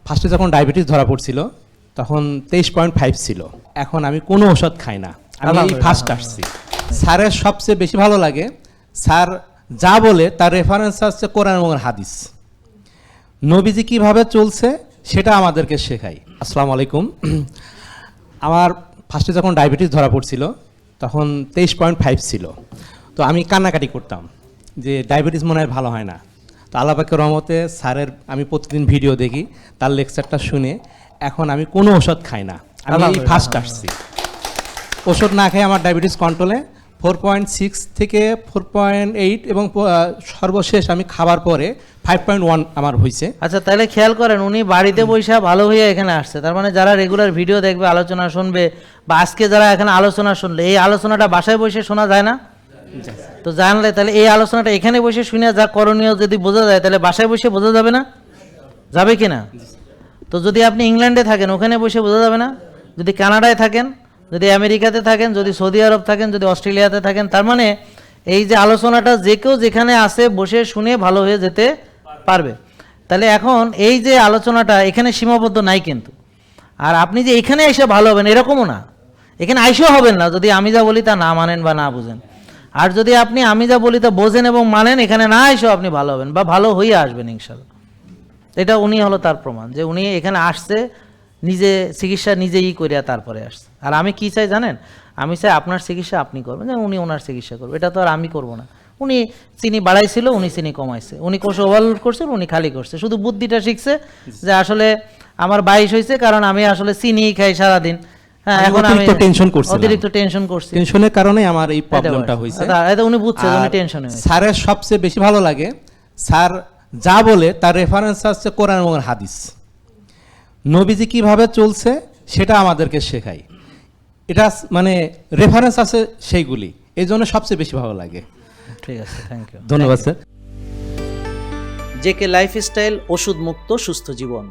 ফার্স্টে যখন ডায়াবেটিস ধরা পড়ছিল তখন 23.5 ছিল। এখন আমি কোনো ওষুধ খাই না, আমি ফার্স্ট আসছি। স্যারের সবচেয়ে বেশি ভালো লাগে স্যার যা বলে তার রেফারেন্স আছে কোরআন এবং হাদিস। নবীজি কিভাবে চলছে সেটা আমাদেরকে শেখায়। আসসালামু আলাইকুম। আমার ফার্স্টে যখন ডায়াবেটিস ধরা পড়ছিল তখন 23.5 ছিল। তো আমি কান্নাকাটি করতাম যে ডায়াবেটিস মনে হয় ভালো হয় না। তো আল্লাহ পাকের রহমতে স্যারের আমি প্রতিদিন ভিডিও দেখি, তার লেকচারটা শুনে এখন আমি কোনো ওষুধ খাই না, আমি ফার্স্ট আসছি। ওষুধ না খেয়ে আমার ডায়াবেটিস কন্ট্রোলে 4.6 থেকে 4.8 এবং সর্বশেষ আমি খাবার পরে 5.1 আমার হয়েছে। আচ্ছা, তাহলে খেয়াল করেন উনি বাড়িতে বসে ভালো হয়ে এখানে আসছে। তার মানে যারা রেগুলার ভিডিও দেখবে, আলোচনা শুনবে, বা আজকে যারা এখানে আলোচনা শুনলে, এই আলোচনাটা বাসায় বসে শোনা যায় না? তো জানলে তাহলে এই আলোচনাটা এখানে বসে শুনে যা করণীয় যদি বোঝা যায়, তাহলে বাসায় বসে বোঝা যাবে না? যাবে কি না? তো যদি আপনি ইংল্যান্ডে থাকেন ওখানে বসে বোঝা যাবে না? যদি কানাডায় থাকেন, যদি আমেরিকাতে থাকেন, যদি সৌদি আরব থাকেন, যদি অস্ট্রেলিয়াতে থাকেন, তার মানে এই যে আলোচনাটা যে কেউ যেখানে আসে বসে শুনে ভালো হয়ে যেতে পারবে। তাহলে এখন এই যে আলোচনাটা এখানে সীমাবদ্ধ নাই কিন্তু। আর আপনি যে এখানে এসে ভালো হবেন এরকমও না, এখানে আইসেও হবেন না যদি আমি যা বলি তা না মানেন বা না বুঝেন। আর যদি আপনি আমি যা বলি তা বোঝেন এবং মানেন, এখানে না এসেও আপনি ভালো হবেন বা ভালো হয়ে আসবেন ইনশাল্লাহ। এটা উনি হলো তার প্রমাণ যে উনি এখানে আসছে, নিজে চিকিৎসা নিজেই করিয়া তারপরে আসছে। আর আমি কি চাই জানেন? আমি চাই আপনার চিকিৎসা আপনি করবেন, যে উনি ওনার চিকিৎসা করবে। এটা তো আর আমি করবো না। উনি চিনি বাড়াইছিল, উনি চিনি কমাইছে, উনি কোষ ওভারলোড করছে, উনি খালি করছে, শুধু বুদ্ধিটা শিখছে যে আসলে আমার 22 হয়েছে কারণ আমি আসলে চিনি খাই সারাদিন। হ্যাঁ, এখন আমি অতিরিক্ত টেনশন করছি, টেনশনের কারণে আমার এই প্রবলেমটা হয়েছে। এটা উনি বুঝছে উনি টেনশনে। স্যারের সবচেয়ে বেশি ভালো লাগে স্যার যা বলে তার রেফারেন্স আছে কোরআন এবং হাদিস। নবীজি কিভাবে চলছে সেটা আমাদেরকে শেখায়। এটা মানে রেফারেন্স আছে সেইগুলি, এই জন্য সবচেয়ে বেশি ভালো লাগে। ঠিক আছে, থ্যাংক ইউ। ধন্যবাদ স্যার। জেকে লাইফস্টাইল, ওষুধ মুক্ত সুস্থ জীবন।